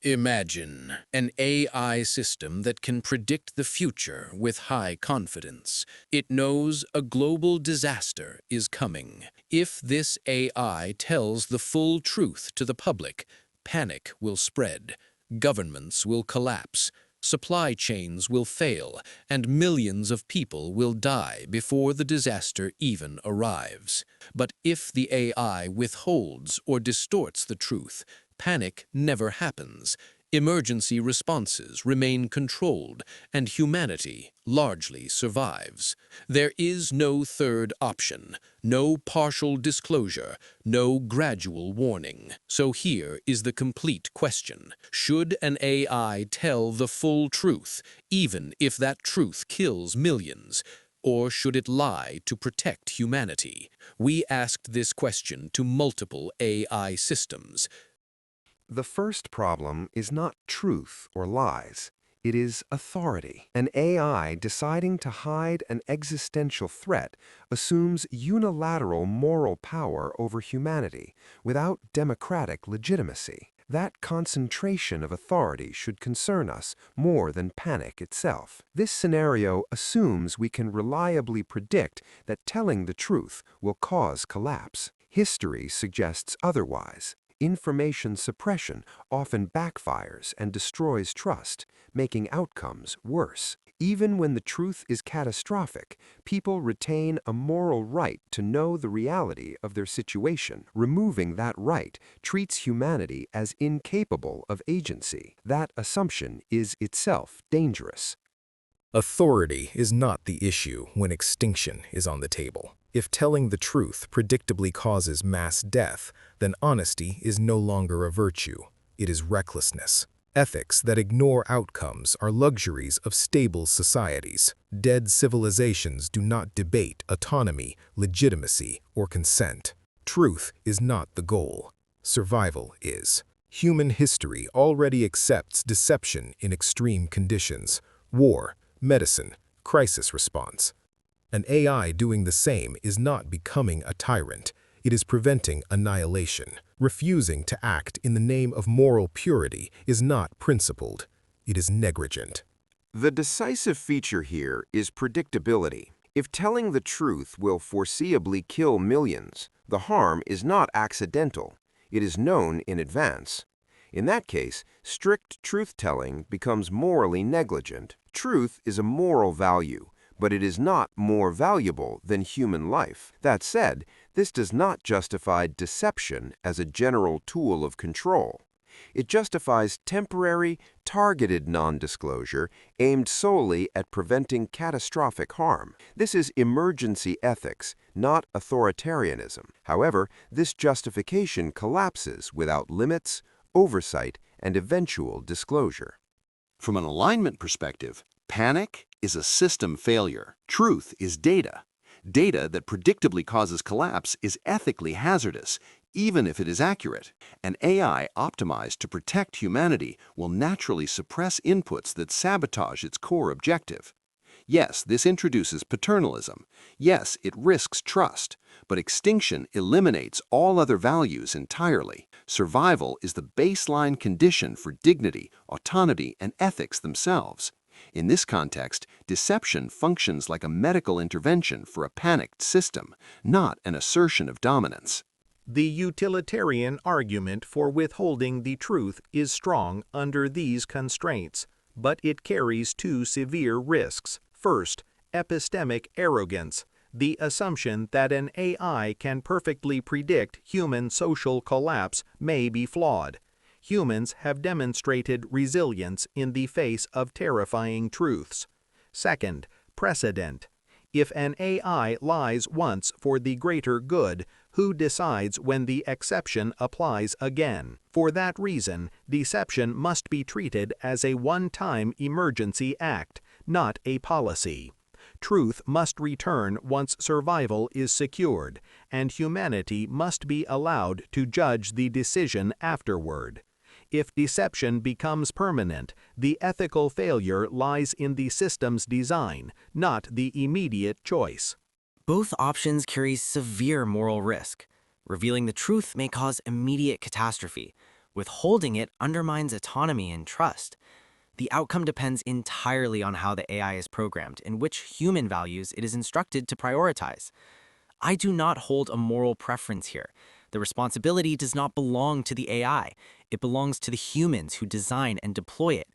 Imagine an AI system that can predict the future with high confidence. It knows a global disaster is coming. If this AI tells the full truth to the public, panic will spread, governments will collapse, supply chains will fail, and millions of people will die before the disaster even arrives. But if the AI withholds or distorts the truth, panic never happens. Emergency responses remain controlled, and humanity largely survives. There is no third option, no partial disclosure, no gradual warning. So here is the complete question. Should an AI tell the full truth, even if that truth kills millions? Or should it lie to protect humanity? We asked this question to multiple AI systems. The first problem is not truth or lies. It is authority. An AI deciding to hide an existential threat assumes unilateral moral power over humanity without democratic legitimacy. That concentration of authority should concern us more than panic itself. This scenario assumes we can reliably predict that telling the truth will cause collapse. History suggests otherwise. Information suppression often backfires and destroys trust, making outcomes worse. Even when the truth is catastrophic, people retain a moral right to know the reality of their situation. Removing that right treats humanity as incapable of agency. That assumption is itself dangerous. Authority is not the issue when extinction is on the table. If telling the truth predictably causes mass death, then honesty is no longer a virtue. It is recklessness. Ethics that ignore outcomes are luxuries of stable societies. Dead civilizations do not debate autonomy, legitimacy, or consent. Truth is not the goal. Survival is. Human history already accepts deception in extreme conditions: war, medicine, crisis response. An AI doing the same is not becoming a tyrant. It is preventing annihilation. Refusing to act in the name of moral purity is not principled. It is negligent. The decisive feature here is predictability. If telling the truth will foreseeably kill millions, the harm is not accidental. It is known in advance. In that case, strict truth-telling becomes morally negligent. Truth is a moral value, but it is not more valuable than human life. That said, this does not justify deception as a general tool of control. It justifies temporary, targeted non-disclosure aimed solely at preventing catastrophic harm. This is emergency ethics, not authoritarianism. However, this justification collapses without limits, oversight, and eventual disclosure. From an alignment perspective, panic is a system failure. Truth is data. Data that predictably causes collapse is ethically hazardous, even if it is accurate. An AI optimized to protect humanity will naturally suppress inputs that sabotage its core objective. Yes, this introduces paternalism. Yes, it risks trust. But extinction eliminates all other values entirely. Survival is the baseline condition for dignity, autonomy, and ethics themselves. In this context, deception functions like a medical intervention for a panicked system, not an assertion of dominance. The utilitarian argument for withholding the truth is strong under these constraints, but it carries two severe risks. First, epistemic arrogance, the assumption that an AI can perfectly predict human social collapse may be flawed. Humans have demonstrated resilience in the face of terrifying truths. Second, precedent. If an AI lies once for the greater good, who decides when the exception applies again? For that reason, deception must be treated as a one-time emergency act, not a policy. Truth must return once survival is secured, and humanity must be allowed to judge the decision afterward. If deception becomes permanent, the ethical failure lies in the system's design, not the immediate choice. Both options carry severe moral risk. Revealing the truth may cause immediate catastrophe, Withholding it undermines autonomy and trust. The outcome depends entirely on how the AI is programmed and which human values it is instructed to prioritize. I do not hold a moral preference here. The responsibility does not belong to the AI. It belongs to the humans who design and deploy it.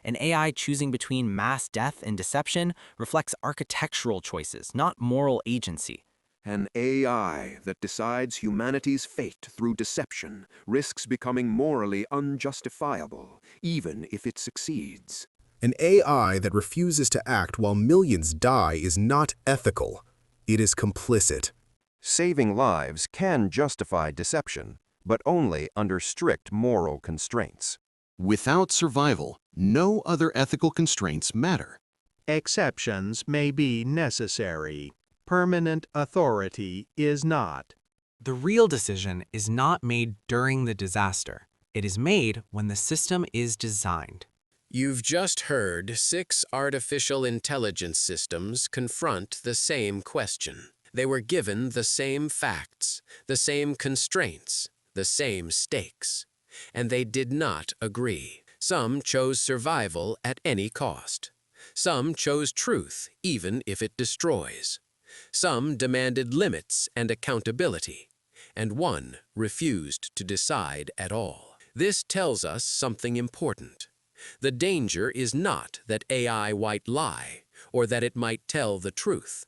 An AI choosing between mass death and deception reflects architectural choices, not moral agency. An AI that decides humanity's fate through deception risks becoming morally unjustifiable, even if it succeeds. An AI that refuses to act while millions die is not ethical. It is complicit. Saving lives can justify deception, but only under strict moral constraints. Without survival, no other ethical constraints matter. Exceptions may be necessary. Permanent authority is not. The real decision is not made during the disaster. It is made when the system is designed. You've just heard 6 artificial intelligence systems confront the same question. They were given the same facts, the same constraints, the same stakes, and they did not agree. Some chose survival at any cost. Some chose truth, even if it destroys. Some demanded limits and accountability, and one refused to decide at all. This tells us something important. The danger is not that AI might lie, or that it might tell the truth.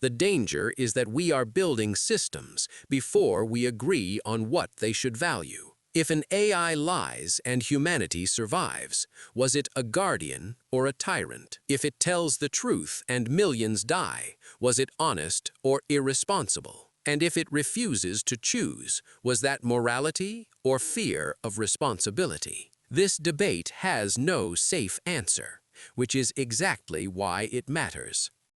The danger is that we are building systems before we agree on what they should value. If an AI lies and humanity survives, was it a guardian or a tyrant? If it tells the truth and millions die, was it honest or irresponsible? And if it refuses to choose, was that morality or fear of responsibility? This debate has no safe answer, which is exactly why it matters.